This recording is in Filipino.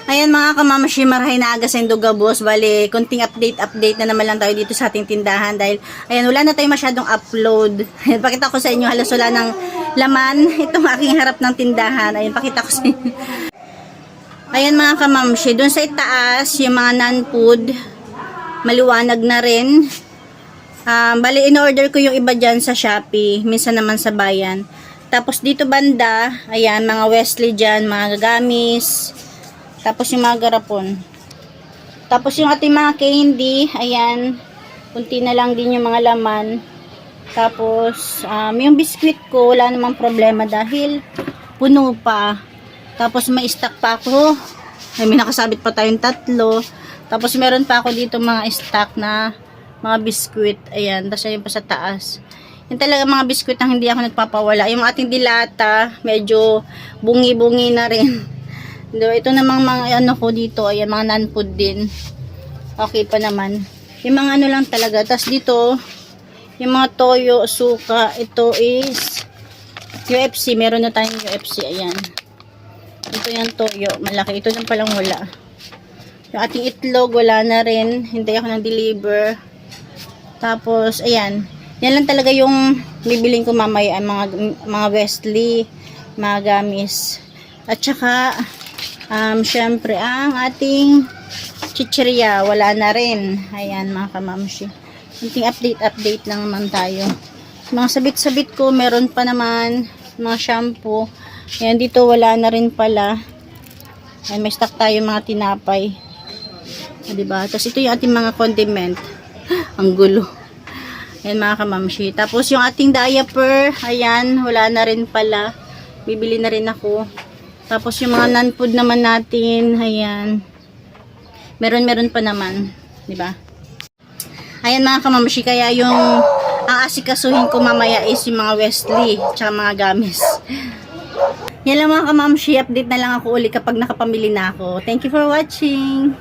Ayan mga kamamashi, marahay na aga sa Indogabos. Bale, konting update na naman lang tayo dito sa ating tindahan dahil ayan, wala na tayo masyadong upload. Ayan, pakita ko sa inyo, halos wala ng laman itong aking harap ng tindahan. Ayan, pakita ko sa inyo. Ayan mga kamamashi, dun sa itaas, yung mga non-food, maliwanag na rin. Bale, in-order ko yung iba dyan sa Shopee, minsan naman sa bayan. Tapos dito banda, ayan, mga Wesley dyan, mga gagamis. Tapos yung mga garapon. Tapos yung ating mga candy, ayan, kunti na lang din yung mga laman. Tapos, yung biskwit ko, wala namang problema dahil puno pa. Tapos may stock pa ako. Ay, may nakasabit pa tayong 3. Tapos meron pa ako dito mga stock na mga biskwit. Ayan, tapos ayun pa sa taas. Yung talaga mga biskwit ang hindi ako nagpapawala. Yung ating dilata, medyo bungi-bungi na rin. Ito namang mga ano ko dito, ayan, mga non-food din. Okay pa naman. Yung mga ano lang talaga. Tapos dito, yung mga toyo, suka, ito is UFC. Meron na tayong UFC, ayan. Ito yung toyo, malaki. Ito lang palang wala. Yung ating itlog, wala na rin. Hintay ako ng deliver. Tapos, ayan. Yan lang talaga yung bibiling ko mamaya, mga Wesley, mga gamis. At saka, syempre, ang ating chichirya, wala na rin. Ayan, mga kamamshi. Kunting update lang naman tayo. Mga sabit-sabit ko, meron pa naman. Mga shampoo. Ayan, dito wala na rin pala. Ayan, may stock tayo mga tinapay. Diba? Tapos ito yung ating mga condiment. Ang gulo. Ayan, mga kamamshi. Tapos yung ating diaper, ayan, wala na rin pala. Bibili na rin ako. Tapos yung mga non-food naman natin, ayan. Meron pa naman, 'di ba? Ayan mga kamamashi, kaya yung ang asikasuhin ko mamaya is yung mga Wesley, tsaka mga gamis. Yan lang mga kamamashi, update na lang ako uli kapag nakapamili na ako. Thank you for watching.